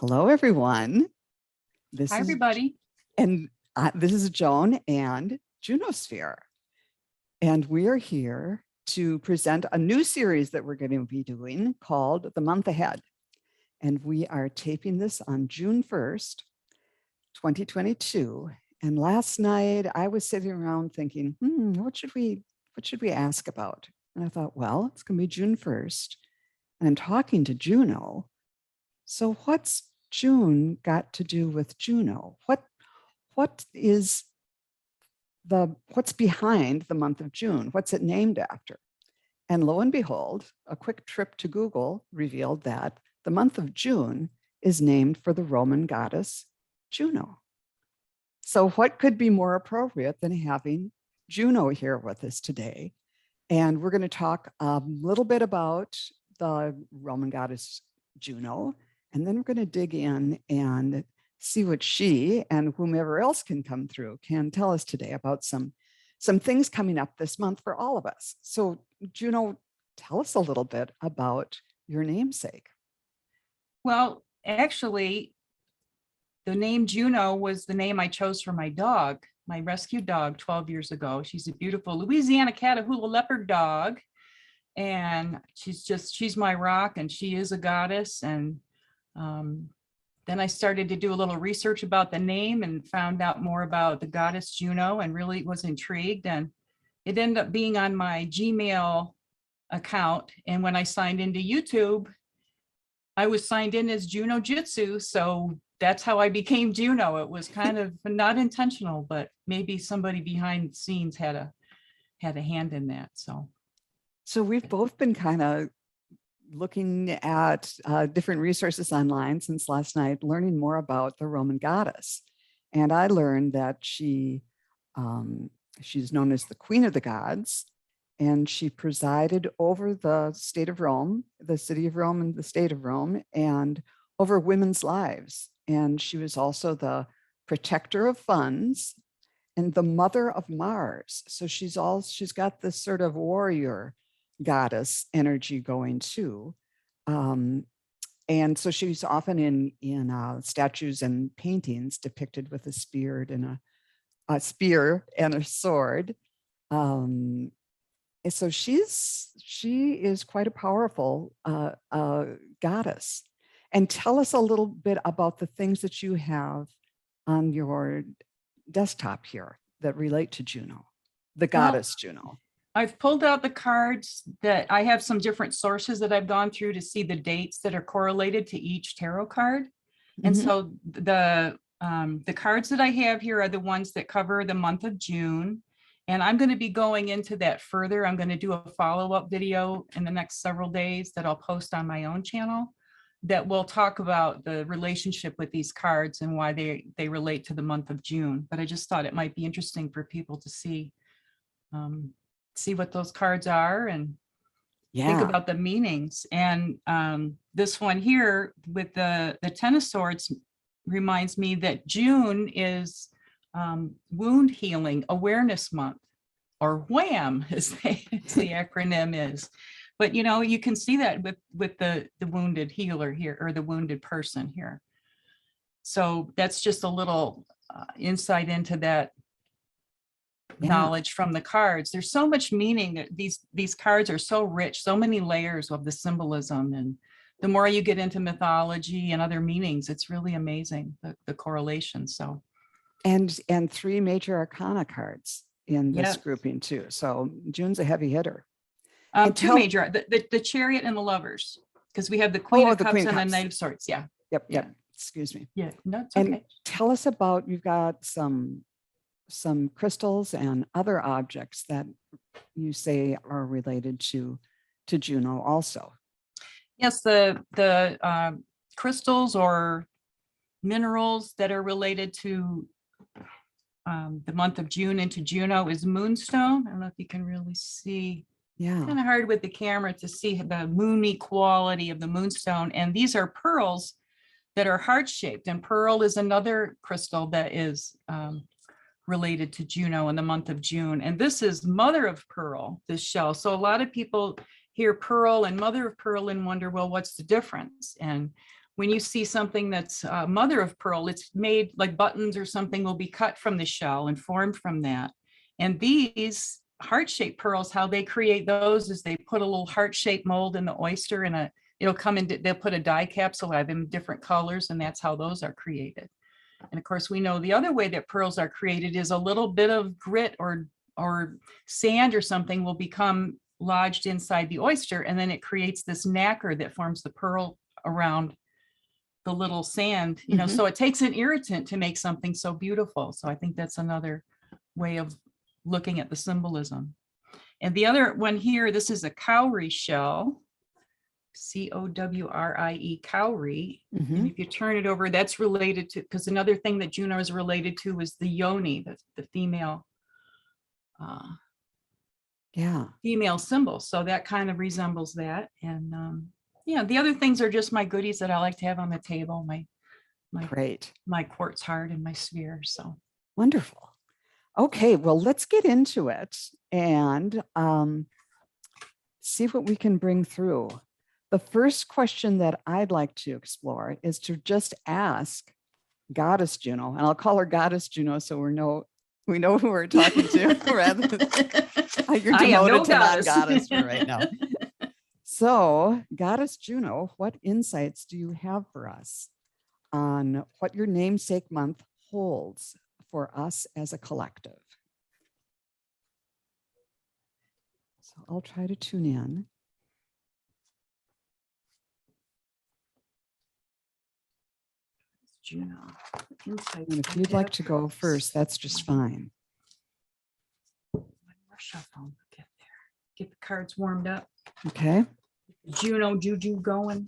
Hello, everyone. This Hi, is everybody. this is Joan and JunoSphere, and we are here to present a new series that we're going to be doing called The Month Ahead. And we are taping this on June 1st, 2022. And last night I was sitting around thinking, what should we ask about? And I thought, well, it's going to be June 1st, and I'm talking to Juno. So what's June got to do with Juno? What's behind the month of June? What's it named after? And lo and behold, a quick trip to Google revealed that the month of June is named for the Roman goddess Juno. So what could be more appropriate than having Juno here with us today? And we're going to talk a little bit about the Roman goddess Juno, and then we're going to dig in and see what she and whomever else can come through can tell us today about some things coming up this month for all of us. So Juno, tell us a little bit about your namesake. Well, actually, the name Juno was the name I chose for my dog, my rescue dog 12 years ago. She's a beautiful Louisiana Catahoula leopard dog. And she's my rock, and she is a goddess. And then I started to do a little research about the name and found out more about the goddess Juno and really was intrigued. And it ended up being on my Gmail account. And when I signed into YouTube, I was signed in as Juno Jitsu. So that's how I became Juno. It was kind of not intentional, but maybe somebody behind the scenes had a hand in that. So we've both been kind of looking at different resources online since last night, learning more about the Roman goddess. And I learned that she's known as the Queen of the Gods, and she presided over the state of Rome, the city of Rome and the state of Rome, and over women's lives. And she was also the protector of funds and the mother of Mars. So she's got this sort of warrior goddess energy going too. And so she's often in statues and paintings depicted with a spear and a sword. So she is quite a powerful goddess. And tell us a little bit about the things that you have on your desktop here that relate to Juno, the goddess Juno. I've pulled out the cards that I have some different sources that I've gone through to see the dates that are correlated to each tarot card. And so the cards that I have here are the ones that cover the month of June. And I'm going to be going into that further. I'm going to do a follow-up video in the next several days that I'll post on my own channel that will talk about the relationship with these cards and why they relate to the month of June. But I just thought it might be interesting for people to see what those cards are and think about the meanings. And this one here with the Ten of Swords reminds me that June is Wound Healing Awareness Month, or WHAM as the acronym is. But you can see that with the wounded healer here, or the wounded person here. So that's just a little insight into that knowledge from the cards. There's so much meaning. These cards are so rich, so many layers of the symbolism, and the more you get into mythology and other meanings, it's really amazing, the correlation. So and 3 major arcana cards in this grouping too. So June's a heavy hitter. 2 major, the Chariot and the Lovers, because we have the Queen of Cups and the Knight of Swords. Yep. Excuse me. Yeah, no, it's okay. And tell us about, you've got some crystals and other objects that you say are related to Juno also. Yes, the crystals or minerals that are related to the month of June into Juno is moonstone. I don't know if you can really see. Yeah. Kind of hard with the camera to see the moony quality of the moonstone. And these are pearls that are heart-shaped. And pearl is another crystal that is related to Juno in the month of June. And this is mother of pearl, this shell. So a lot of people hear pearl and mother of pearl and wonder, well, what's the difference? And when you see something that's mother of pearl, it's made like buttons or something will be cut from the shell and formed from that. And these heart-shaped pearls, how they create those is they put a little heart-shaped mold in the oyster and it'll come in, they'll put a dye capsule, have them different colors, and that's how those are created. And of course, we know the other way that pearls are created is a little bit of grit or sand or something will become lodged inside the oyster, and then it creates this nacre that forms the pearl around the little sand, you know, so it takes an irritant to make something so beautiful. So I think that's another way of looking at the symbolism. And the other one here, this is a cowrie shell, C-O-W-R-I-E, cowrie. And if you turn it over, that's related to, because another thing that Juno is related to is the yoni, the female female symbol. So that kind of resembles that. And yeah, the other things are just my goodies that I like to have on the table, my quartz heart and my sphere. So wonderful. Okay, well, let's get into it and see what we can bring through. The first question that I'd like to explore is to just ask Goddess Juno, and I'll call her Goddess Juno so we know who we're talking to rather than you're demoted to non-goddess for right now. So, Goddess Juno, what insights do you have for us on what your namesake month holds for us as a collective? So I'll try to tune in. Juno, and if you'd like to go first, that's just fine. One more shuffle. Get there. Get the cards warmed up. Okay. Juno juju going.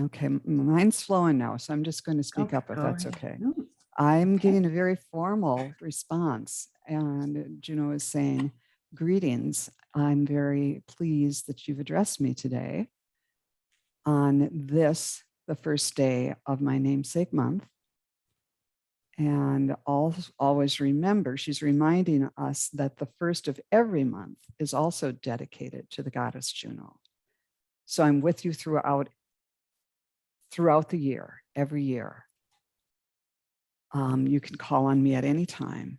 Okay, mine's flowing now, so I'm just going to speak up if that's okay. I'm getting a very formal response, and Juno is saying, greetings. I'm very pleased that you've addressed me today on this, the first day of my namesake month. And always remember, she's reminding us that the first of every month is also dedicated to the goddess Juno. So I'm with you throughout the year, every year. You can call on me at any time.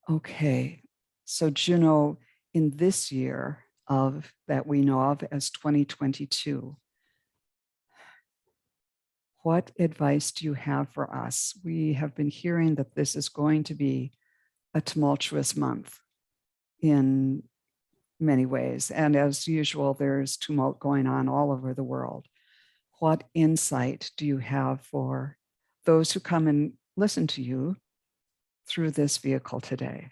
Okay, so Juno, in this year that we know of as 2022, what advice do you have for us? We have been hearing that this is going to be a tumultuous month in many ways. And as usual, there's tumult going on all over the world. What insight do you have for those who come and listen to you through this vehicle today?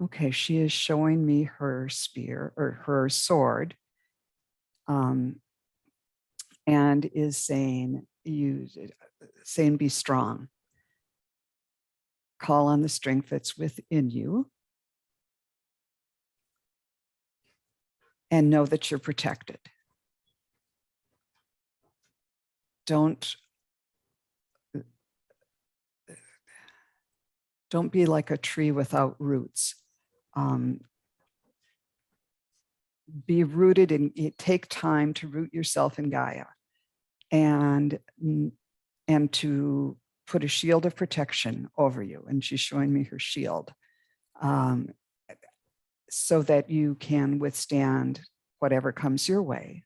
Okay, she is showing me her spear or her sword, and is saying, be strong. Call on the strength that's within you. And know that you're protected. Don't be like a tree without roots. Be rooted and take time to root yourself in Gaia and to put a shield of protection over you. And she's showing me her shield so that you can withstand whatever comes your way.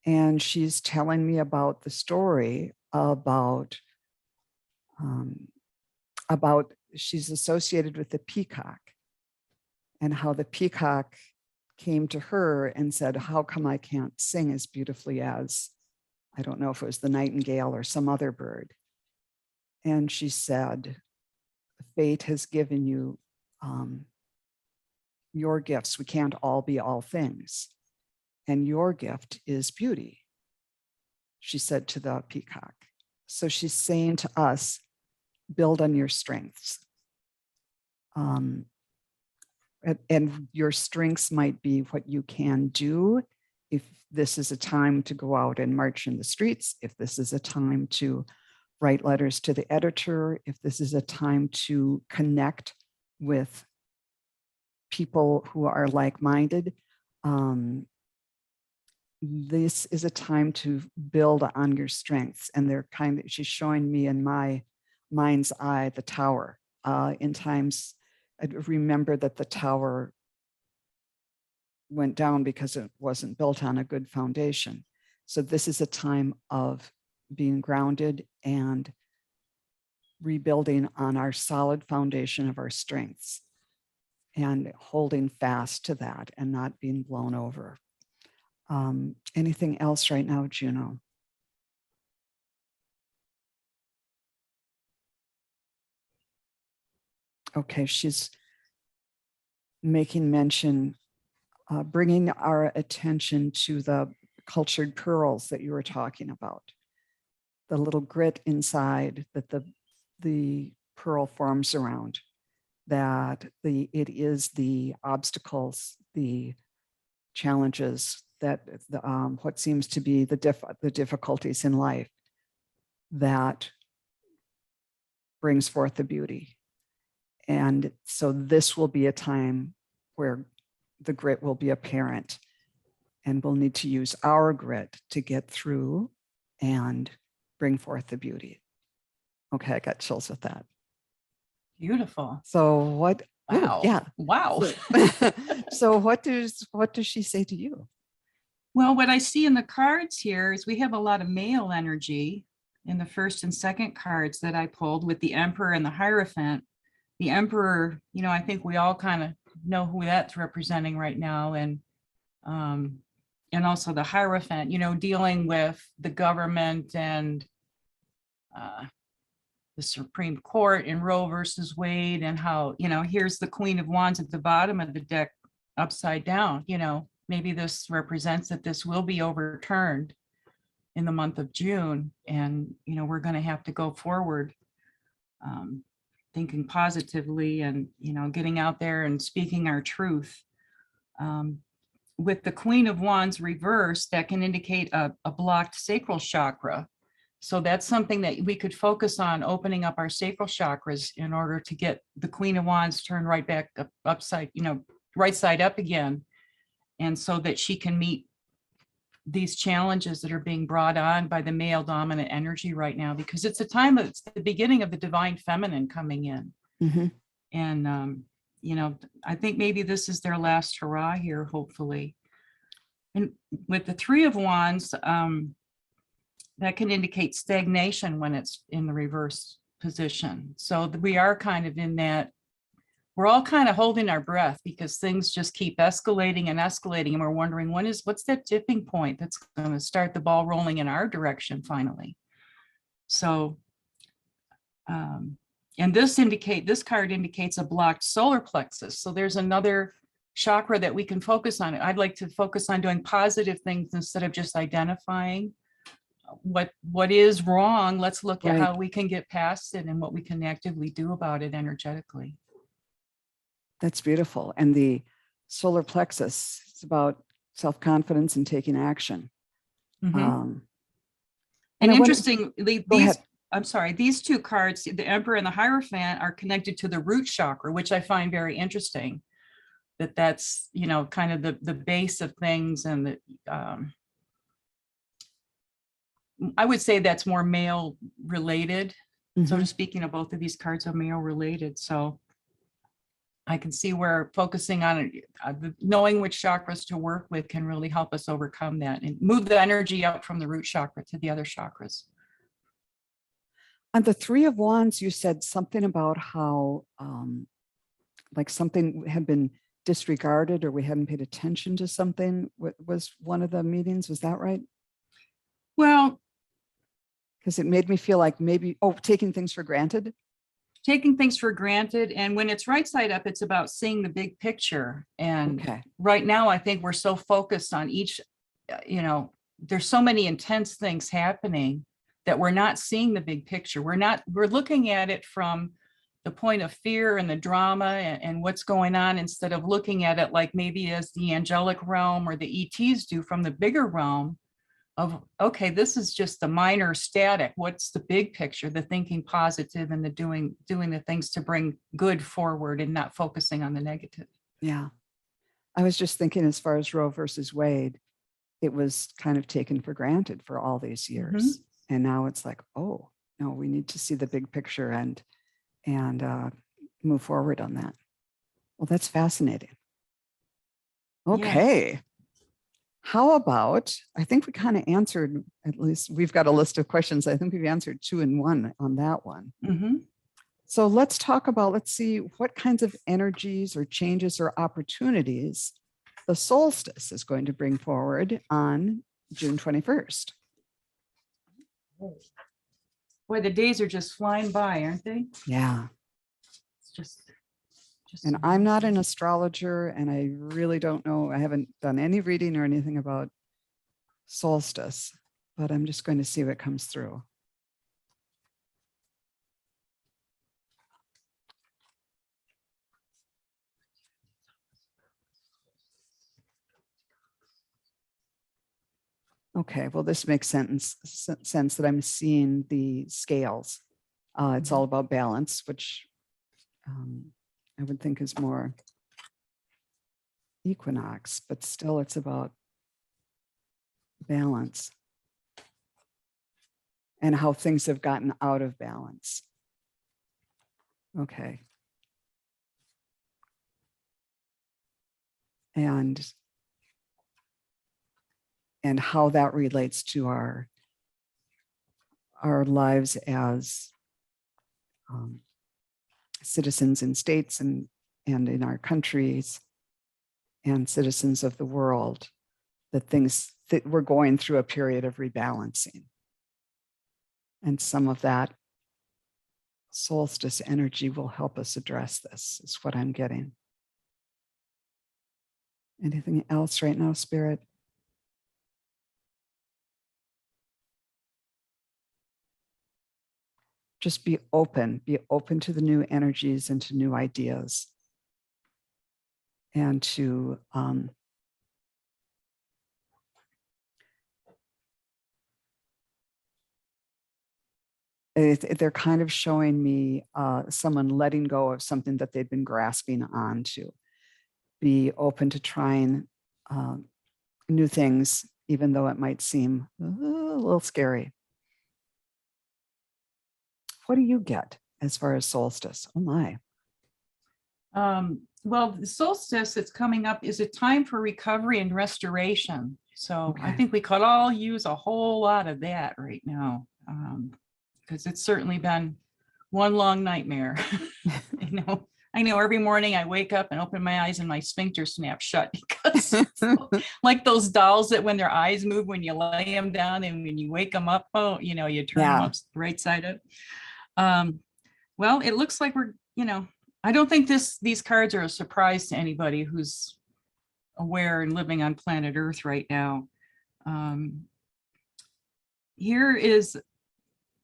And she's telling me about the story about she's associated with the peacock and how the peacock came to her and said, how come I can't sing as beautifully as, I don't know if it was the nightingale or some other bird. And she said, fate has given you your gifts. We can't all be all things. And your gift is beauty, she said to the peacock. So she's saying to us, build on your strengths. And your strengths might be what you can do. If this is a time to go out and march in the streets, if this is a time to write letters to the editor, if this is a time to connect with people who are like-minded. This is a time to build on your strengths. And they're she's showing me in my mind's eye, the tower. In times, I remember that the tower went down because it wasn't built on a good foundation. So this is a time of being grounded and rebuilding on our solid foundation of our strengths and holding fast to that and not being blown over. Anything else right now, Juno? Okay, she's making mention, bringing our attention to the cultured pearls that you were talking about. The little grit inside that the pearl forms around, that it is the obstacles, the challenges, that what seems to be the difficulties in life that brings forth the beauty. And so this will be a time where the grit will be apparent, and we'll need to use our grit to get through and bring forth the beauty. Okay, I got chills with that. Beautiful. So what? Wow. Ooh, yeah. Wow. So what does she say to you? Well, what I see in the cards here is we have a lot of male energy in the first and second cards that I pulled with the Emperor and the Hierophant. The Emperor, I think we all kind of know who that's representing right now. And also the Hierophant, dealing with the government and the Supreme Court in Roe versus Wade, and how, here's the Queen of Wands at the bottom of the deck upside down. Maybe this represents that this will be overturned in the month of June. And, we're going to have to go forward, thinking positively and, getting out there and speaking our truth. With the Queen of Wands reversed, that can indicate a blocked sacral chakra. So that's something that we could focus on, opening up our sacral chakras in order to get the Queen of Wands turned right back upside, right side up again. And so that she can meet these challenges that are being brought on by the male dominant energy right now, because it's it's the beginning of the divine feminine coming in. Mm-hmm. And, I think maybe this is their last hurrah here, hopefully. And with the Three of Wands, that can indicate stagnation when it's in the reverse position. So we are kind of in that, we're all kind of holding our breath because things just keep escalating and escalating. And we're wondering, what's that tipping point that's going to start the ball rolling in our direction finally? So, and this card indicates a blocked solar plexus. So there's another chakra that we can focus on. I'd like to focus on doing positive things instead of just identifying what is wrong. Let's look at how we can get past it and what we can actively do about it energetically. That's beautiful. And the solar plexus, it's about self-confidence and taking action. Mm-hmm. And interestingly, these two cards, the Emperor and the Hierophant, are connected to the root chakra, which I find very interesting. That's kind of the base of things, and I would say that's more male related. Mm-hmm. So to speaking of both of these cards are male related. So I can see where focusing on knowing which chakras to work with can really help us overcome that and move the energy up from the root chakra to the other chakras. On the Three of Wands, you said something about how like something had been disregarded, or we hadn't paid attention to something. Was one of the meetings, was that right? Well, because it made me feel like maybe, taking things for granted. Taking things for granted. And when it's right side up, it's about seeing the big picture. And right now, I think we're so focused on each, there's so many intense things happening that we're not seeing the big picture. We're looking at it from the point of fear and the drama and what's going on, instead of looking at it like maybe as the angelic realm or the ETs do from the bigger realm, of, okay, this is just the minor static. What's the big picture, the thinking positive and the doing the things to bring good forward and not focusing on the negative. Yeah. I was just thinking, as far as Roe versus Wade, it was kind of taken for granted for all these years. And now it's like, oh, no, we need to see the big picture and move forward on that. Well, that's fascinating. Okay. Yes. How about, I think we kind of answered, at least we've got a list of questions. I think we've answered 2 in 1 on that one. So let's talk about, let's see what kinds of energies or changes or opportunities the solstice is going to bring forward on June 21st. Boy, the days are just flying by, aren't they? Yeah. It's just And I'm not an astrologer, and I really don't know. I haven't done any reading or anything about solstice, but I'm just going to see what comes through. Okay, well, this makes sense that I'm seeing the scales. It's all about balance, which I would think is more equinox, but still it's about balance and how things have gotten out of balance. Okay. And how that relates to our lives as citizens in states and in our countries and citizens of the world, that things that we're going through a period of rebalancing. And some of that solstice energy will help us address this, is what I'm getting. Anything else right now, Spirit? Just be open to the new energies and to new ideas, and to they're kind of showing me someone letting go of something that they've been grasping onto. Be open to trying new things, even though it might seem a little scary. What do you get as far as solstice? Oh my. Well, the solstice that's coming up is a time for recovery and restoration. So I think we could all use a whole lot of that right now, because it's certainly been one long nightmare. I know every morning I wake up and open my eyes and my sphincter snaps shut, because like those dolls that when their eyes move when you lay them down, and when you wake them up, oh, you turn them up right side up. Well, it looks like we're, I don't think these cards are a surprise to anybody who's aware and living on planet Earth right now. Here is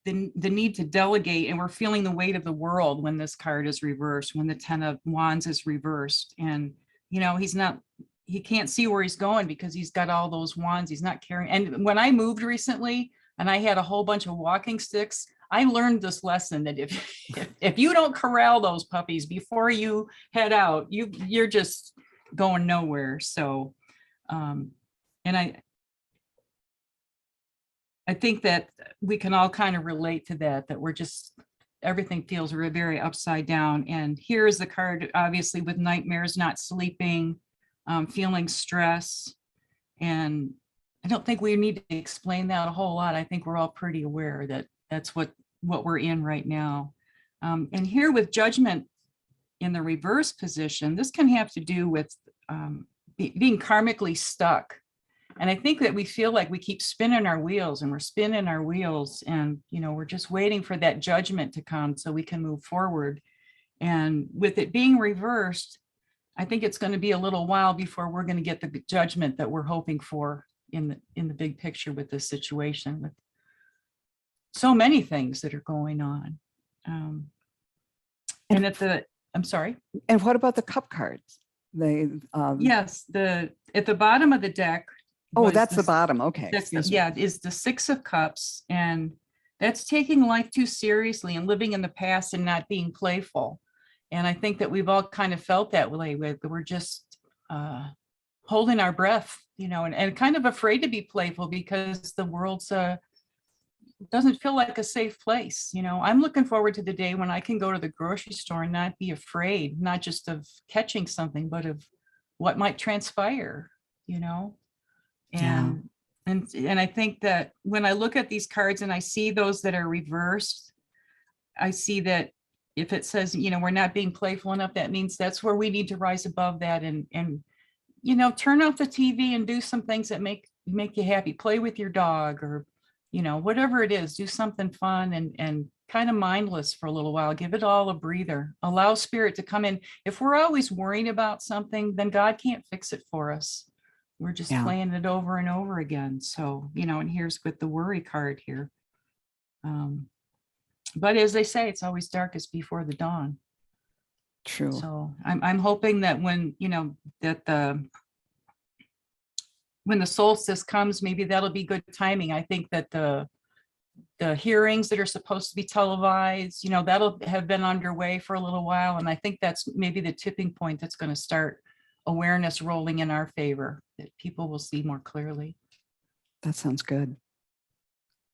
the need to delegate, and we're feeling the weight of the world when this card is reversed, when the 10 of Wands is reversed. And, he can't see where he's going because he's got all those wands. He's not carrying. And when I moved recently and I had a whole bunch of walking sticks, I learned this lesson that if you don't corral those puppies before you head out, you're just going nowhere. So, and I think that we can all kind of relate to that we're just, everything feels very upside down. And here is the card, obviously, with nightmares, not sleeping, feeling stress. And I don't think we need to explain that a whole lot. I think we're all pretty aware that that's what we're in right now. And here with judgment in the reverse position, this can have to do with being karmically stuck. And I think that we feel like we keep spinning our wheels, and we're spinning our wheels, and we're just waiting for that judgment to come so we can move forward. And with it being reversed, I think it's going to be a little while before we're going to get the judgment that we're hoping for in the big picture with this situation, with so many things that are going on. And I'm sorry. And what about the cup cards? Yes, at the bottom of the deck, Oh, was that's the this, bottom. Okay, that's the, excuse me. yeah, is the Six of Cups. And that's taking life too seriously and living in the past and not being playful. And I think that we've all kind of felt that way with, we're just holding our breath, and kind of afraid to be playful because the world's doesn't feel like a safe place. I'm looking forward to the day when I can go to the grocery store and not be afraid, not just of catching something, but of what might transpire, you know? Yeah. And I think that when I look at these cards and I see those that are reversed, I see that if it says, we're not being playful enough, that means that's where we need to rise above that and turn off the TV and do some things that make you happy. Play with your dog or, whatever it is, do something fun and kind of mindless for a little while. Give it all a breather. Allow spirit to come in. If we're always worrying about something, then God can't fix it for us. We're just Yeah. playing it over and over again. So, and here's with the worry card here. But as they say, it's always darkest before the dawn. True. So I'm hoping that when, that when the solstice comes, maybe that'll be good timing. I think that the hearings that are supposed to be televised, that'll have been underway for a little while. And I think that's maybe the tipping point that's going to start awareness rolling in our favor, that people will see more clearly. That sounds good.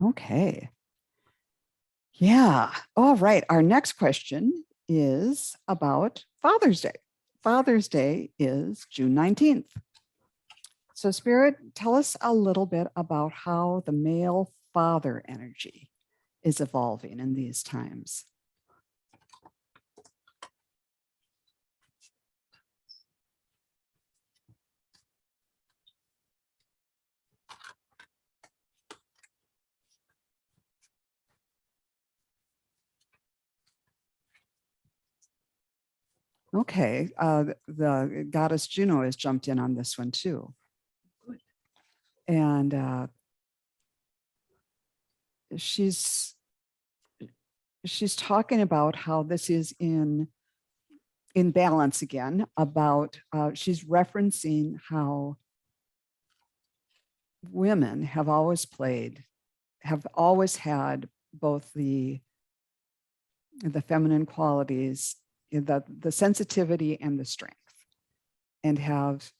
Okay. Yeah. All right. Our next question is about Father's Day. Father's Day is June 19th. So Spirit, tell us a little bit about how the male father energy is evolving in these times. Okay, the goddess Juno has jumped in on this one too. And she's talking about how this is in balance again, about she's referencing how women have always had both the feminine qualities, the sensitivity and the strength, and have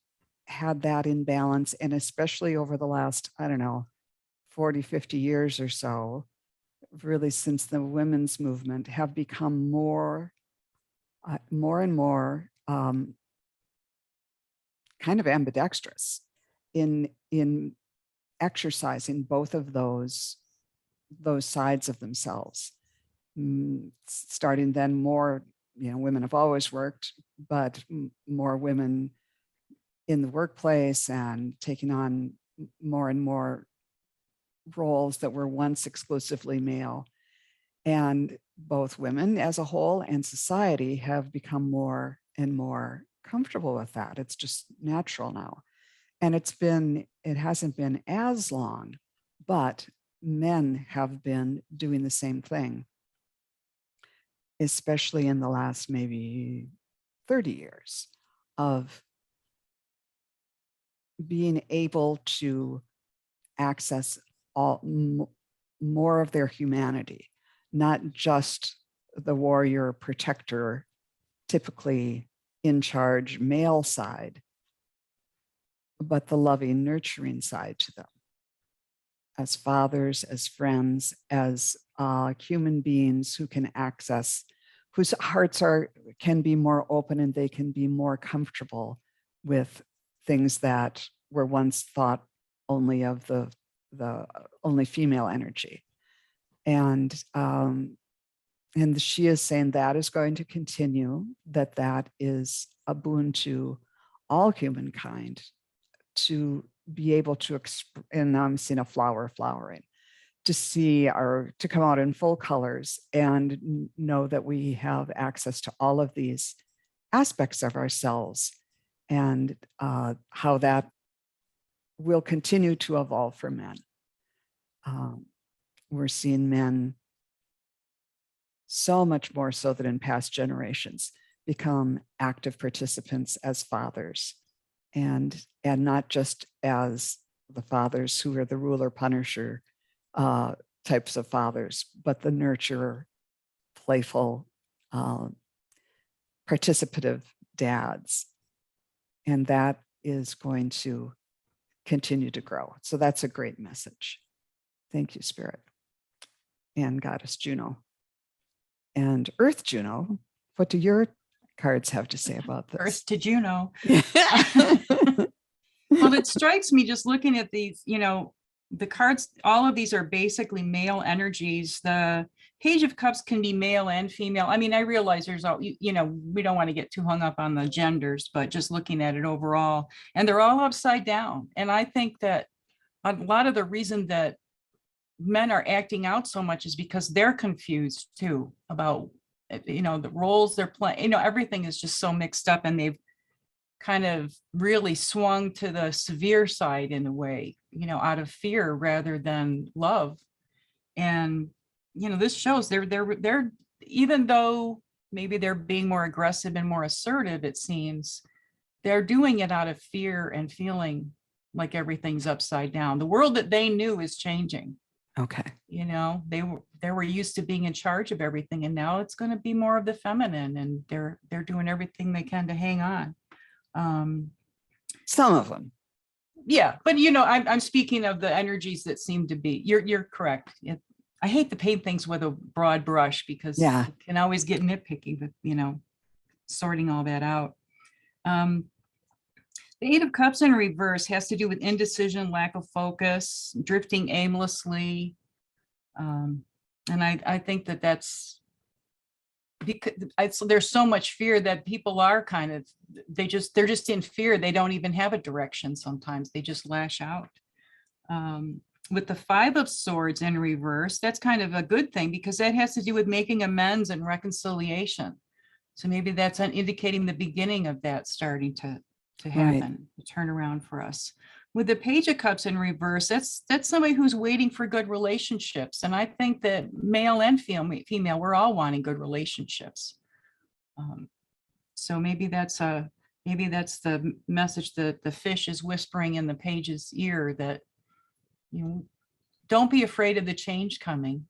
had that in balance. And especially over the last, 40, 50 years or so, really since the women's movement, have become more and more kind of ambidextrous in exercising both of those sides of themselves. Starting then, more, women have always worked, but more women in the workplace and taking on more and more roles that were once exclusively male. And both women as a whole and society have become more and more comfortable with that. It's just natural now. And it hasn't been as long, but men have been doing the same thing, especially in the last maybe 30 years, of being able to access more of their humanity, not just the warrior protector, typically in charge male side, but the loving, nurturing side to them, as fathers, as friends, as human beings who can access, whose hearts can be more open and they can be more comfortable with things that were once thought only of the only female energy. And she is saying that is going to continue, that is a boon to all humankind, to be able to and I'm seeing a flower flowering, to come out in full colors and know that we have access to all of these aspects of ourselves, and how that will continue to evolve for men. We're seeing men so much more so than in past generations become active participants as fathers, and not just as the fathers who are the ruler punisher types of fathers, but the nurturer, playful, participative dads. And that is going to continue to grow. So that's a great message. Thank you, Spirit. And Goddess Juno. And Earth Juno, what do your cards have to say about this? Earth to Juno. Well, it strikes me just looking at these, the cards, all of these are basically male energies. The Page of Cups can be male and female. I mean, I realize there's all, we don't want to get too hung up on the genders, but just looking at it overall, and they're all upside down. And I think that a lot of the reason that men are acting out so much is because they're confused too about, the roles they're playing, everything is just so mixed up, and they've kind of really swung to the severe side in a way, out of fear rather than love. And, this shows they're, even though maybe they're being more aggressive and more assertive, it seems, they're doing it out of fear and feeling like everything's upside down. The world that they knew is changing. Okay. They were used to being in charge of everything, and now it's going to be more of the feminine, and they're doing everything they can to hang on. Some of them. Yeah, but I'm speaking of the energies that seem to be, you're correct. I hate to paint things with a broad brush because you can always get nitpicky with, sorting all that out. The Eight of Cups in reverse has to do with indecision, lack of focus, drifting aimlessly. And I think that's because there's so much fear that people are kind of, they're just in fear. They don't even have a direction. Sometimes they just lash out. With the Five of Swords in reverse, that's kind of a good thing because that has to do with making amends and reconciliation. So maybe that's indicating the beginning of that starting to happen, to turn around for us. With the Page of Cups in reverse, that's somebody who's waiting for good relationships. And I think that male and female, we're all wanting good relationships. So maybe that's the message that the fish is whispering in the page's ear, that, don't be afraid of the change coming,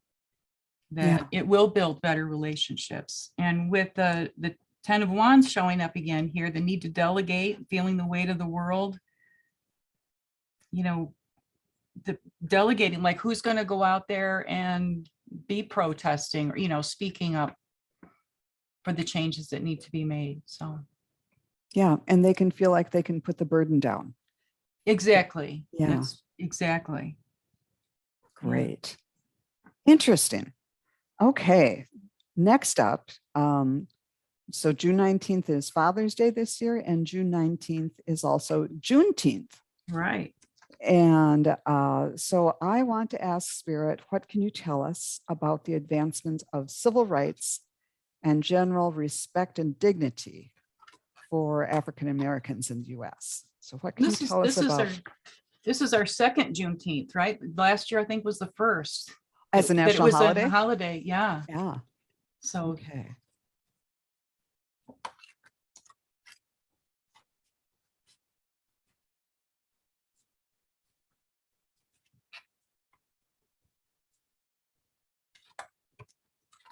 that it will build better relationships. And with the Ten of Wands showing up again here, the need to delegate, feeling the weight of the world, the delegating, like who's going to go out there and be protesting or, speaking up for the changes that need to be made. So. Yeah. And they can feel like they can put the burden down. Exactly. Yeah. That's exactly. Great. Yeah. Interesting. Okay. Next up, so June 19th is Father's Day this year, and June 19th is also Juneteenth. Right. And so I want to ask Spirit, what can you tell us about the advancement of civil rights and general respect and dignity for African Americans in the U.S.? So what can you tell us about? This is our second Juneteenth, right? Last year, I think, was the first. As a national holiday? A holiday, yeah. Yeah. So. Okay.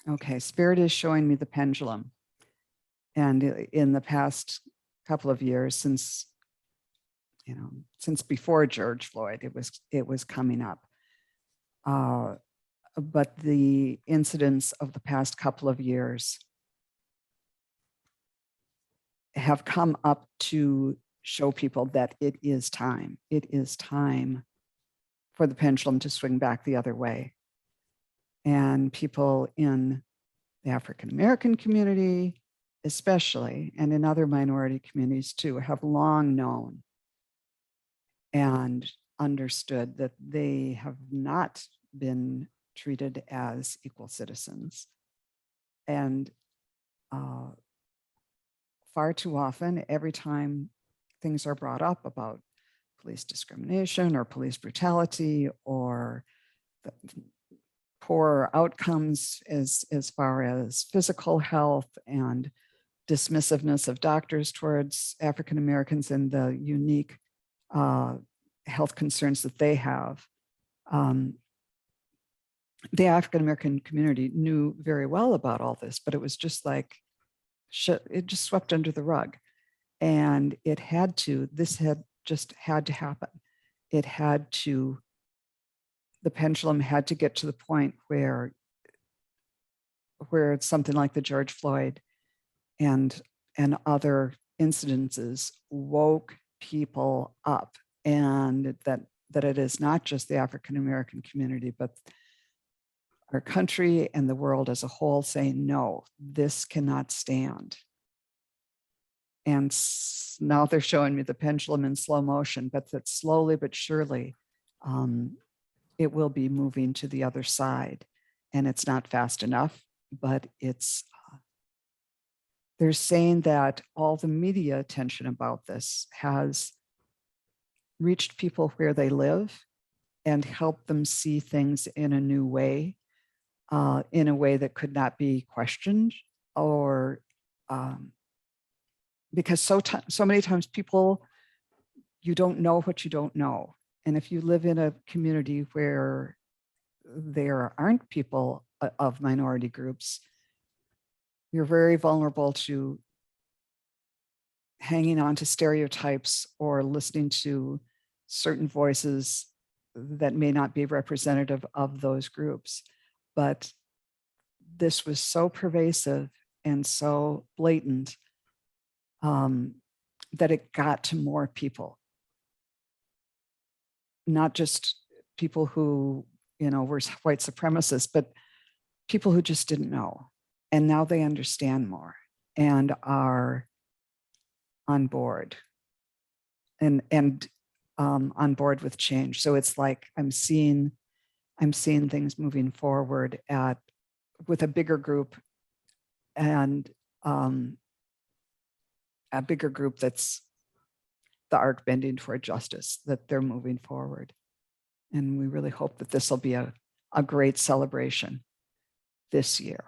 Okay, Spirit is showing me the pendulum. And in the past couple of years, since before George Floyd, it was coming up. But the incidents of the past couple of years have come up to show people that it is time. It is time for the pendulum to swing back the other way. And people in the African American community, especially, and in other minority communities too, have long known and understood that they have not been treated as equal citizens. And far too often, every time things are brought up about police discrimination or police brutality or the poor outcomes as far as physical health and dismissiveness of doctors towards African Americans and the unique health concerns that they have. The African-American community knew very well about all this, but it was just like, it just swept under the rug. And this had just had to happen. The pendulum had to get to the point where it's something like the George Floyd and other incidences woke people up, and that it is not just the African-American community, but our country and the world as a whole saying, no, this cannot stand. And now they're showing me the pendulum in slow motion, but that slowly but surely it will be moving to the other side. And it's not fast enough, but they're saying that all the media attention about this has reached people where they live and helped them see things in a new way, in a way that could not be questioned, or because so many times people, you don't know what you don't know. And if you live in a community where there aren't people of minority groups, you're very vulnerable to hanging on to stereotypes or listening to certain voices that may not be representative of those groups. But this was so pervasive and so blatant that it got to more people. Not just people who, were white supremacists, but people who just didn't know. And now they understand more and are on board and on board with change. So it's like I'm seeing things moving forward with a bigger group, and a bigger group that's the arc bending toward justice, that they're moving forward. And we really hope that this will be a great celebration this year.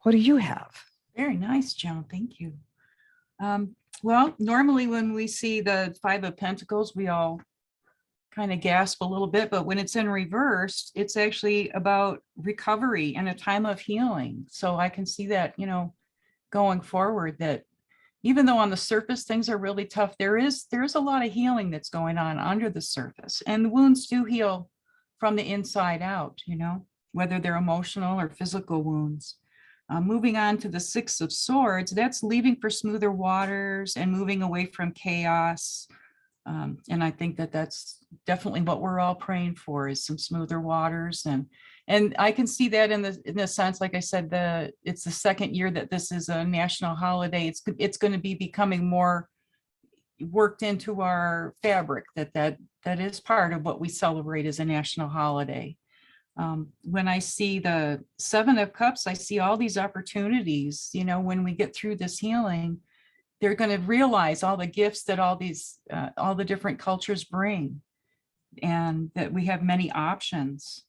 What do you have? Very nice, Joan. Thank you. Well, normally when we see the Five of Pentacles, we all kind of gasp a little bit, but when it's in reverse, it's actually about recovery and a time of healing. So I can see that, going forward, that even though on the surface things are really tough, there's a lot of healing that's going on under the surface, and the wounds do heal from the inside out, whether they're emotional or physical wounds. Moving on to the Six of Swords, that's leaving for smoother waters and moving away from chaos. And I think that that's definitely what we're all praying for, is some smoother waters. And I can see that in the sense, like I said, it's the second year that this is a national holiday. It's going to be becoming more worked into our fabric, that is part of what we celebrate as a national holiday. When I see the Seven of Cups, I see all these opportunities, when we get through this healing, they're going to realize all the gifts that all the different cultures bring, and that we have many options.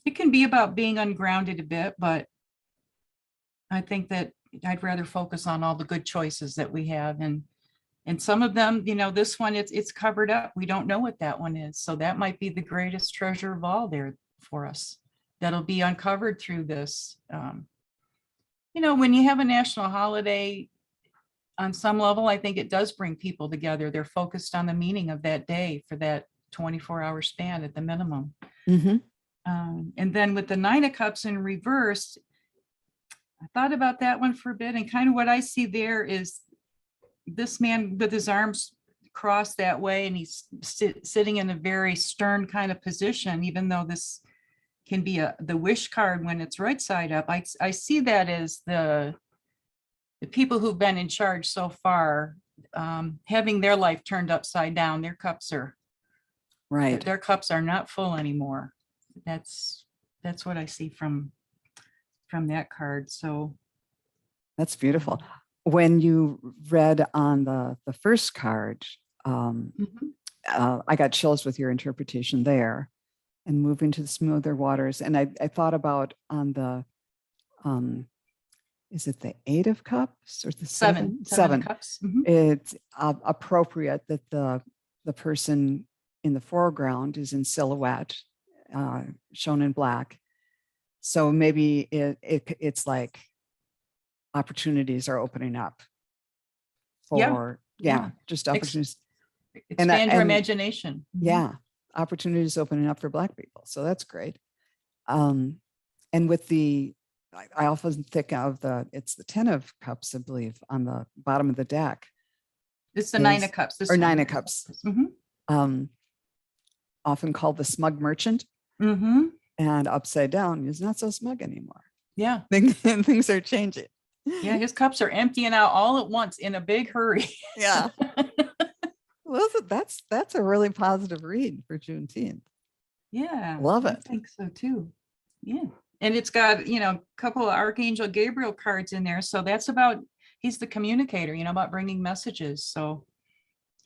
It can be about being ungrounded a bit, but I think that I'd rather focus on all the good choices that we have. And some of them, this one, it's covered up. We don't know what that one is. So that might be the greatest treasure of all there for us. That'll be uncovered through this. When you have a national holiday, on some level, I think it does bring people together. They're focused on the meaning of that day for that 24-hour span at the minimum. Mm-hmm. And then with the Nine of Cups in reverse, I thought about that one for a bit, and kind of what I see there is this man with his arms crossed that way, and he's sitting in a very stern kind of position, even though this can be the wish card when it's right side up. I see that as the people who've been in charge so far, having their life turned upside down. Their cups are right. Their cups are not full anymore. That's what I see from that card. So that's beautiful. When you read on the first card, I got chills with your interpretation there, and moving to the smoother waters. And I thought about on the is it the 8 of Cups or the Seven 7? cups. It's appropriate that the person in the foreground is in silhouette, shown in black. So maybe it's like opportunities are opening up for, just opportunities. Expand your imagination. Yeah, opportunities opening up for Black people. So that's great. And with I often think of it's the 10 of Cups, I believe, on the bottom of the deck. It's the 9 of Cups. Or 9 of Cups. Often called the smug merchant. And upside down is not so smug anymore. Yeah. Things are changing. Yeah, his cups are emptying out all at once in a big hurry. Yeah. Well, that's a really positive read for Juneteenth. Yeah. Love it. I think so too. Yeah. And it's got, a couple of Archangel Gabriel cards in there. So that's he's the communicator, about bringing messages. So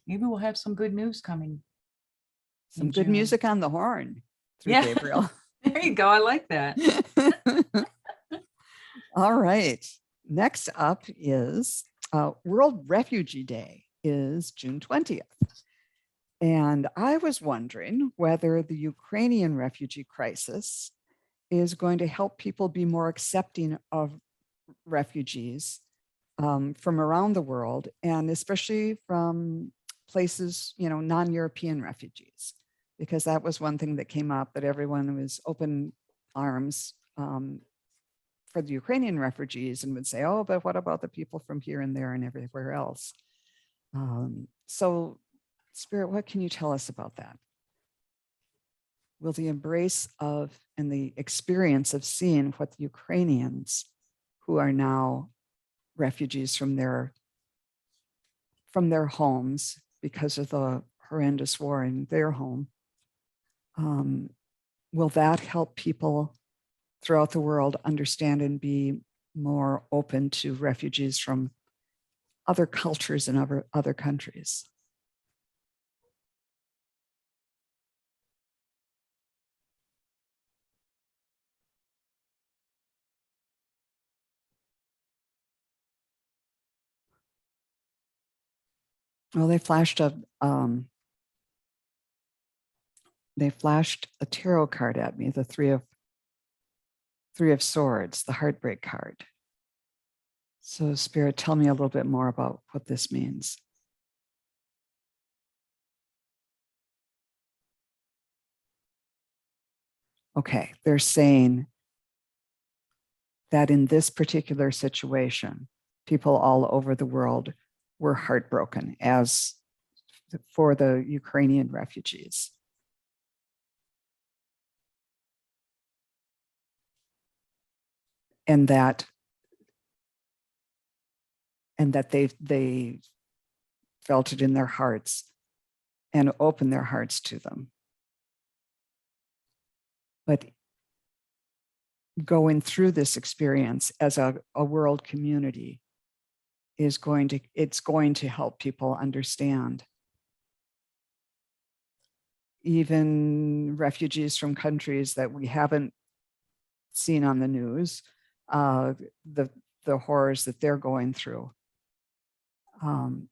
maybe we'll have some good news coming. Some good music on the horn through Gabriel. There you go. I like that. All right. Next up is World Refugee Day is June 20th. And I was wondering whether the Ukrainian refugee crisis is going to help people be more accepting of refugees from around the world, and especially from places, non-European refugees, because that was one thing that came up, that everyone was open arms for the Ukrainian refugees and would say, oh, but what about the people from here and there and everywhere else? So Spirit, what can you tell us about that? Will the embrace of and the experience of seeing what the Ukrainians who are now refugees from their homes because of the horrendous war in their home, will that help people throughout the world understand and be more open to refugees from other cultures and other countries? Well, they flashed a tarot card at me, the three of Swords, the heartbreak card. So Spirit, tell me a little bit more about what this means. Okay, they're saying that in this particular situation, people all over the world were heartbroken, as for the Ukrainian refugees. And that they felt it in their hearts and opened their hearts to them. But going through this experience as a world community it's going to help people understand. Even refugees from countries that we haven't seen on the news, the horrors that they're going through.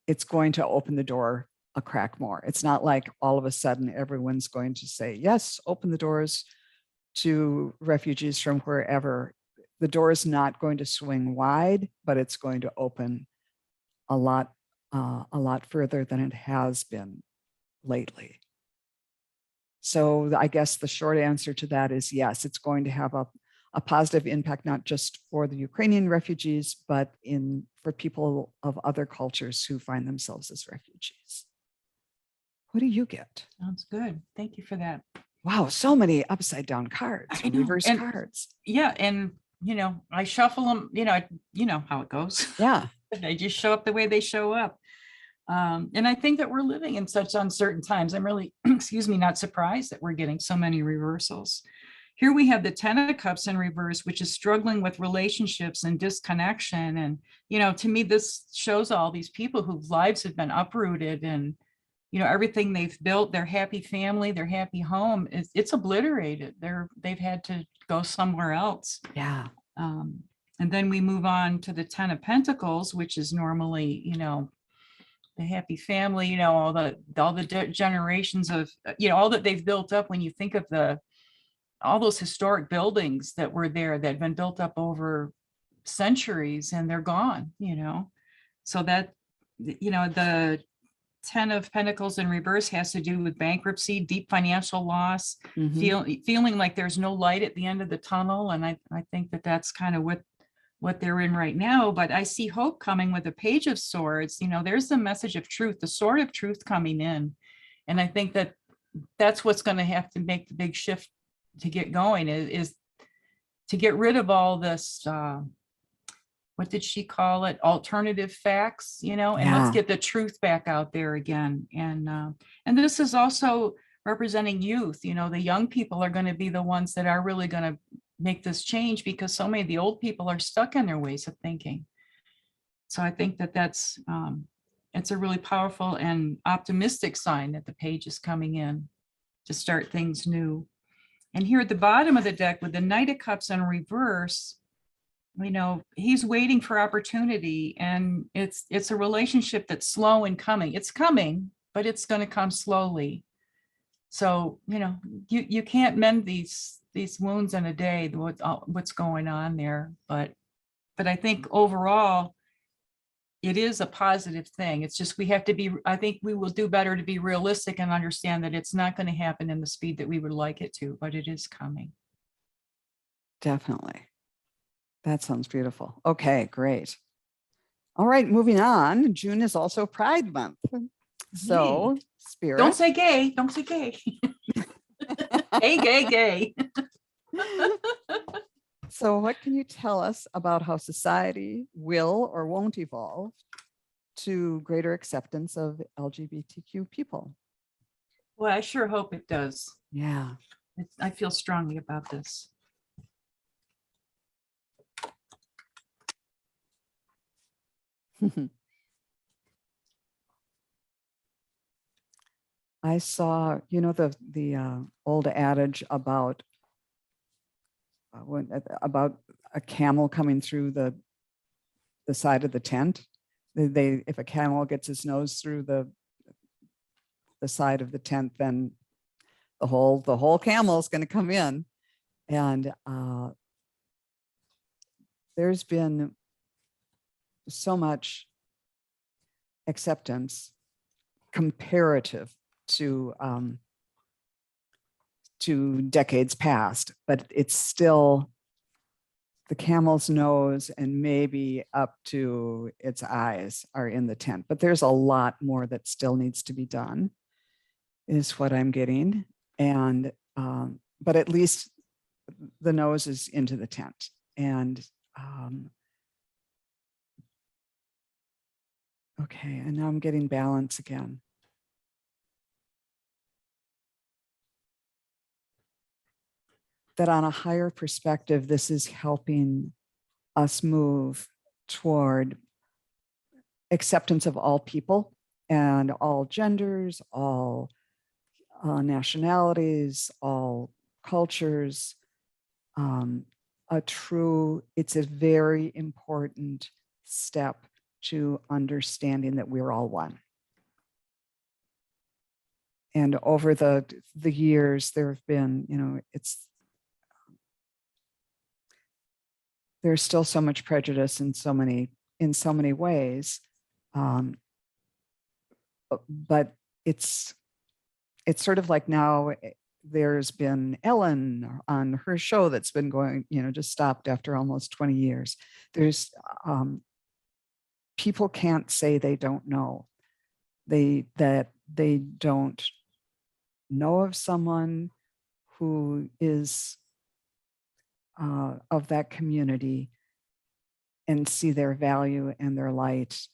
It's going to open the door a crack more. It's not like all of a sudden everyone's going to say, yes, open the doors to refugees from wherever. The door is not going to swing wide, but it's going to open a lot further than it has been lately. So I guess the short answer to that is yes, it's going to have a positive impact, not just for the Ukrainian refugees, but for people of other cultures who find themselves as refugees. What do you get? Sounds good. Thank you for that. Wow, so many upside down cards, reverse cards. Yeah, and I shuffle them. You know how it goes. Yeah, they just show up the way they show up. And I think that we're living in such uncertain times. I'm really, not surprised that we're getting so many reversals. Here we have the 10 of Cups in reverse, which is struggling with relationships and disconnection. And, to me, this shows all these people whose lives have been uprooted and, everything they've built, their happy family, their happy home, it's obliterated. They've had to go somewhere else. Yeah. And then we move on to the 10 of Pentacles, which is normally, the happy family, all the generations of, all that they've built up. When you think of all those historic buildings that were there that have been built up over centuries and they're gone, so that, the 10 of Pentacles in reverse has to do with bankruptcy, deep financial loss, feeling like there's no light at the end of the tunnel. And I think that that's kind of what they're in right now. But I see hope coming with the Page of Swords. There's the message of truth, the sword of truth coming in. And I think that that's what's going to have to make the big shift to get going, is to get rid of all this, what did she call it? Alternative facts, and let's get the truth back out there again. And this is also representing youth. The young people are going to be the ones that are really going to make this change, because so many of the old people are stuck in their ways of thinking. So I think that that's, it's a really powerful and optimistic sign that the page is coming in to start things new. And here at the bottom of the deck with the Knight of Cups in reverse, he's waiting for opportunity, and it's a relationship that's slow in coming. It's coming, but it's going to come slowly. So, you can't mend these wounds in a day, what's going on there. But I think overall, it is a positive thing. It's just, we have to be, I think we will do better to be realistic and understand that it's not going to happen in the speed that we would like it to, but it is coming. Definitely. That sounds beautiful. Okay, great. All right, moving on. June is also Pride Month. So, Spirit. Don't say gay. Don't say gay. Gay. So what can you tell us about how society will or won't evolve to greater acceptance of LGBTQ people? Well, I sure hope it does. Yeah. I feel strongly about this. I saw, the old adage about about a camel coming through the side of the tent. If a camel gets his nose through the side of the tent, then the whole camel is going to come in. And there's been so much acceptance comparative to decades past, but it's still the camel's nose and maybe up to its eyes are in the tent. But there's a lot more that still needs to be done, is what I'm getting. And but at least the nose is into the tent. And okay, and now I'm getting balance again. That on a higher perspective, this is helping us move toward acceptance of all people and all genders, all nationalities, all cultures. It's a very important step to understanding that we're all one. And over the years, there have been, there's still so much prejudice in so many ways, but it's sort of like now there's been Ellen on her show that's been going, just stopped after almost 20 years. There's people can't say they don't know, that they don't know of someone who is of that community and see their value and their light.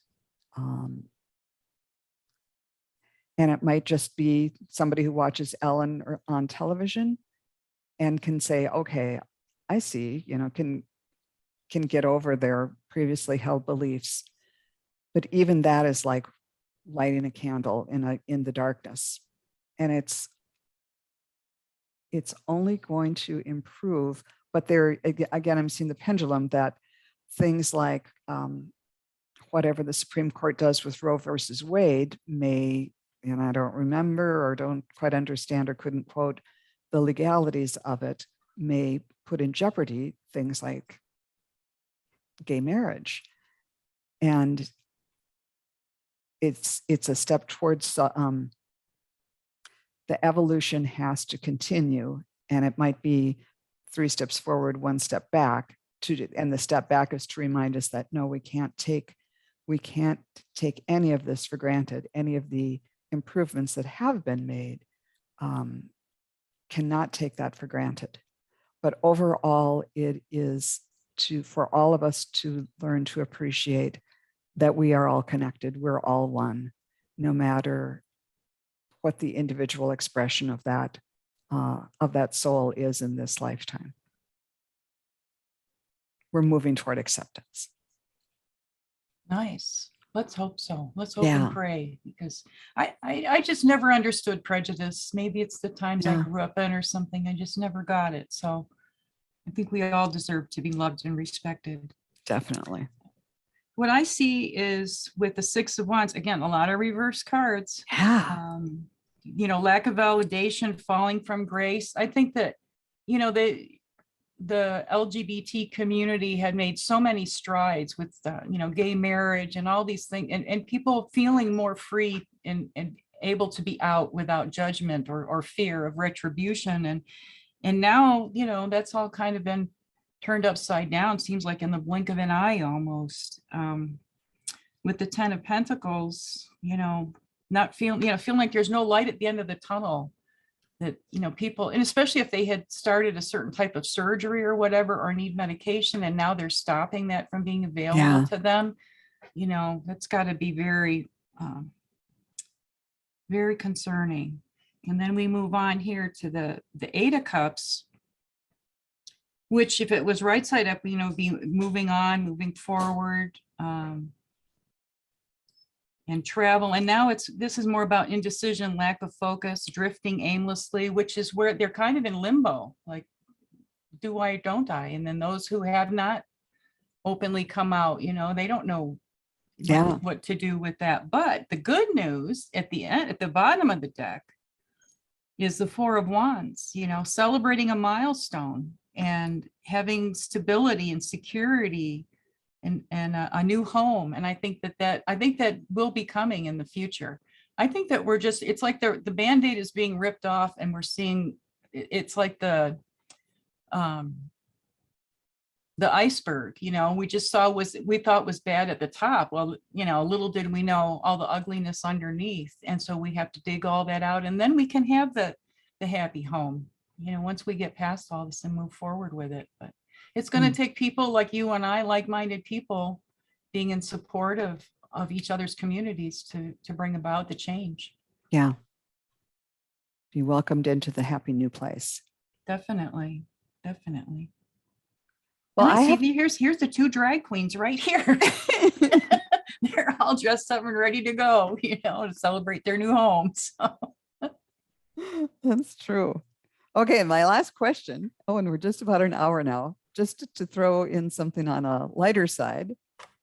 And it might just be somebody who watches Ellen or on television and can say, okay, I see, can get over their previously held beliefs. But even that is like lighting a candle in the darkness. And it's only going to improve. But there, again, I'm seeing the pendulum that things like whatever the Supreme Court does with Roe versus Wade may, and I don't remember or don't quite understand or couldn't quote the legalities of it, may put in jeopardy things like gay marriage. And it's a step towards the evolution has to continue, and it might be 3 steps forward, 1 step back. And the step back is to remind us that no, we can't take any of this for granted. Any of the improvements that have been made, cannot take that for granted. But overall, it is for all of us to learn to appreciate that we are all connected. We're all one, no matter what the individual expression of that soul is in this lifetime. We're moving toward acceptance. Nice. Let's hope so. Let's hope Yeah. and pray, because I just never understood prejudice. Maybe it's the times I Yeah. grew up in or something. I just never got it. So I think we all deserve to be loved and respected. Definitely. What I see is with the 6 of Wands, again, a lot of reverse cards. Yeah. You know, lack of validation, falling from grace. I think that, you know, the LGBT community had made so many strides with, you know, gay marriage and all these things, and people feeling more free and able to be out without judgment or fear of retribution. And now, you know, that's all kind of been turned upside down, seems like in the blink of an eye almost. With the 10 of Pentacles, you know, not feeling, you know, feeling like there's no light at the end of the tunnel. That, you know, people, and especially if they had started a certain type of surgery or whatever, or need medication, and now they're stopping that from being available to them, you know, that's got to be very, very concerning. And then we move on here to the 8 of Cups, which if it was right side up, you know, be moving on, moving forward, and travel. And now this is more about indecision, lack of focus, drifting aimlessly, which is where they're kind of in limbo, like, do I, don't I? And then those who have not openly come out, you know, they don't know what to do with that. But the good news at the end, at the bottom of the deck, is the 4 of Wands, you know, celebrating a milestone and having stability and security and a new home. And I think that will be coming in the future. I think that we're just, it's like the Band-Aid is being ripped off, and we're seeing, it's like the iceberg, you know, we just saw we thought was bad at the top. Well, you know, little did we know all the ugliness underneath. And so we have to dig all that out, and then we can have the happy home, you know, once we get past all this and move forward with it. But it's going to take people like you and I, like-minded people, being in support of each other's communities to bring about the change. Yeah. Be welcomed into the happy new place. Definitely. Definitely. Well, I see here's the 2 drag queens right here. They're all dressed up and ready to go, you know, to celebrate their new homes. That's true. Okay, my last question. Oh, and we're just about an hour now. Just to throw in something on a lighter side,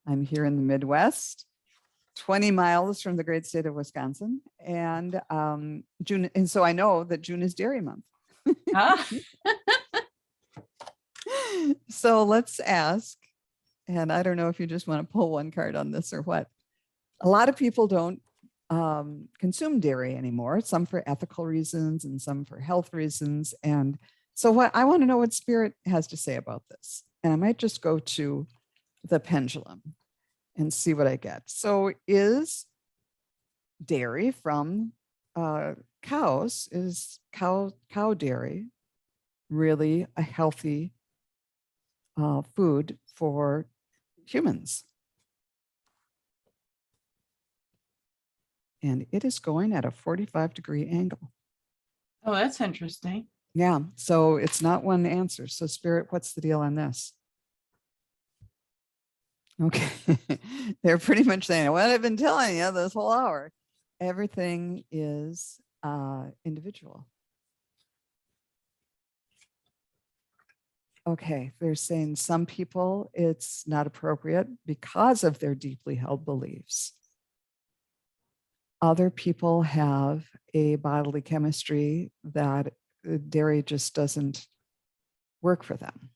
I'm here in the Midwest, 20 miles from the great state of Wisconsin, and June. And so I know that June is Dairy Month. So let's ask, and I don't know if you just want to pull one card on this or what. A lot of people don't consume dairy anymore, some for ethical reasons and some for health reasons. And so what I want to know what Spirit has to say about this. And I might just go to the pendulum and see what I get. So is dairy from cows, is cow dairy really a healthy food for humans? And it is going at a 45-degree angle. Oh, that's interesting. Yeah, so it's not one answer. So Spirit, what's the deal on this? Okay, they're pretty much saying what I've been telling you this whole hour. Everything is individual. okay, they're saying some people it's not appropriate because of their deeply held beliefs. Other people have a bodily chemistry that dairy just doesn't work for them.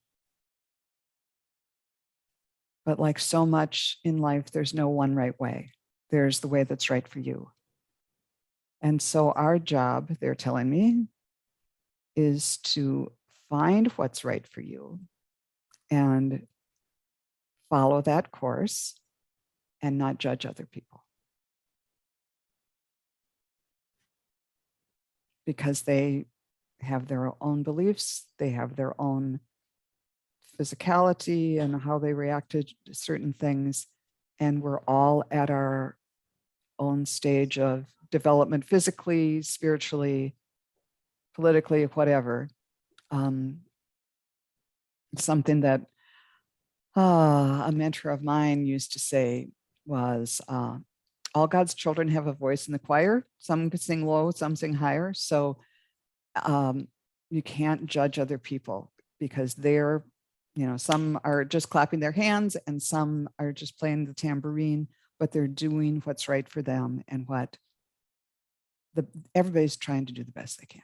But like so much in life, there's no one right way. There's the way that's right for you. And so our job, they're telling me, is to find what's right for you and follow that course and not judge other people. Because they have their own beliefs, they have their own physicality and how they react to certain things. And we're all at our own stage of development, physically, spiritually, politically, whatever. Something that a mentor of mine used to say was, all God's children have a voice in the choir. Some could sing low, some sing higher. So you can't judge other people because they're, some are just clapping their hands and some are just playing the tambourine, but they're doing what's right for them and what everybody's trying to do the best they can.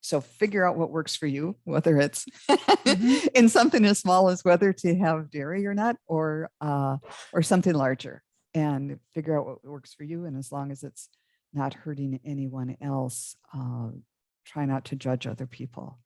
So figure out what works for you, whether it's in something as small as whether to have dairy or not, or something larger, and figure out what works for you. And as long as it's not hurting anyone else, try not to judge other people.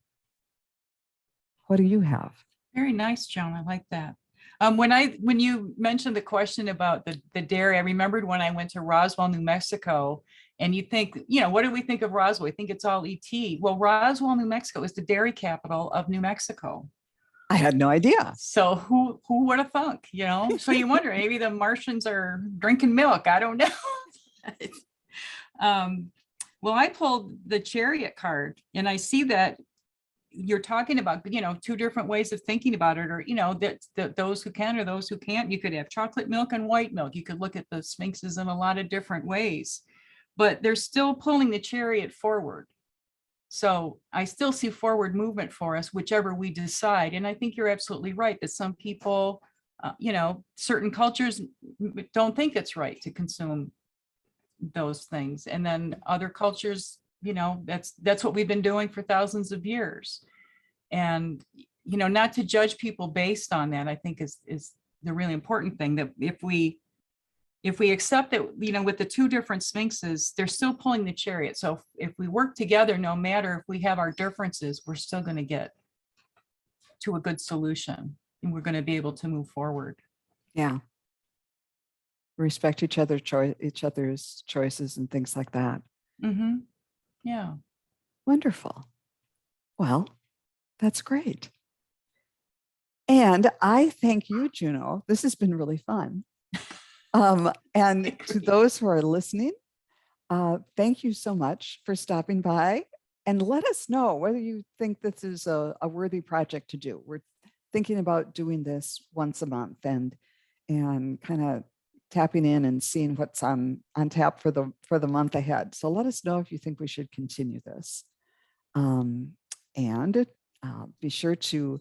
What do you have? Very nice, Joan. I like that. When you mentioned the question about the dairy, I remembered when I went to Roswell, New Mexico, and you think, what do we think of Roswell? We think it's all ET. Well, Roswell, New Mexico is the dairy capital of New Mexico. I had no idea. So who would have thunk, So you wonder, maybe the Martians are drinking milk. I don't know. Well, I pulled the Chariot card, and I see that you're talking about, two different ways of thinking about it, or, that those who can or those who can't. You could have chocolate milk and white milk. You could look at the sphinxes in a lot of different ways, but they're still pulling the Chariot forward. So I still see forward movement for us, whichever we decide. And I think you're absolutely right that some people, certain cultures don't think it's right to consume those things. And then other cultures, that's what we've been doing for thousands of years. And, not to judge people based on that, I think is the really important thing, that if we accept that, with the two different sphinxes, they're still pulling the Chariot. So if we work together, no matter if we have our differences, we're still going to get to a good solution, and we're going to be able to move forward. Yeah. Respect each other's choices and things like that. Mm-hmm. Yeah. Wonderful. Well, that's great. And I thank you, Juno. This has been really fun. And to those who are listening, thank you so much for stopping by, and let us know whether you think this is a worthy project to do. We're thinking about doing this once a month and kind of tapping in and seeing what's on tap for the month ahead. So let us know if you think we should continue this. And be sure to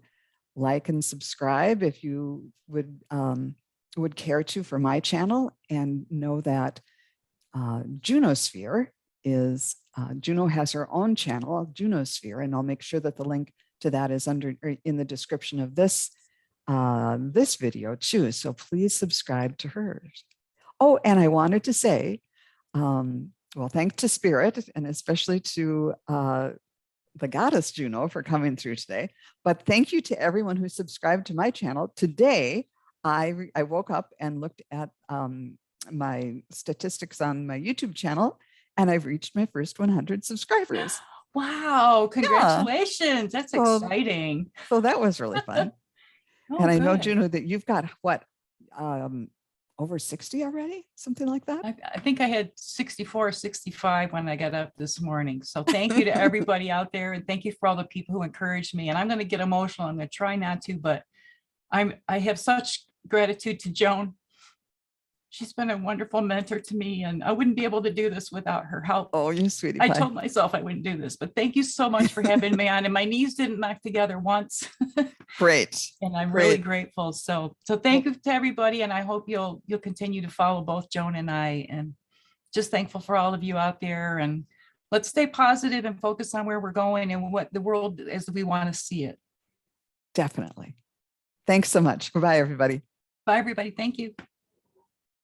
like and subscribe if you would care to for my channel, and know that JunoSphere is Juno has her own channel, JunoSphere, and I'll make sure that the link to that is in the description of this video too. So please subscribe to hers. Oh, and I wanted to say, well, thanks to Spirit, and especially to the goddess Juno for coming through today. But thank you to everyone who subscribed to my channel. Today, I woke up and looked at my statistics on my YouTube channel, and I've reached my first 100 subscribers. Wow, congratulations. Yeah. That's exciting. So that was really fun. And I know, Juno, that you've got what, over 60 already, something like that? I think I had 64, 65 when I got up this morning. So thank you to everybody out there. And thank you for all the people who encouraged me. And I'm going to get emotional. I'm going to try not to, but I have such gratitude to Joan. she's been a wonderful mentor to me, and I wouldn't be able to do this without her help. Oh, you sweetie I pie. told myself I wouldn't do this, but thank you so much for having me on. And my knees didn't knock together once. Great. And I'm really Great. grateful. So thank you to everybody. And I hope you'll continue to follow both Joan and I, and just thankful for all of you out there. And let's stay positive and focus on where we're going and what the world as we want to see it. Definitely. Thanks so much. Bye, everybody. Bye, everybody. Thank you.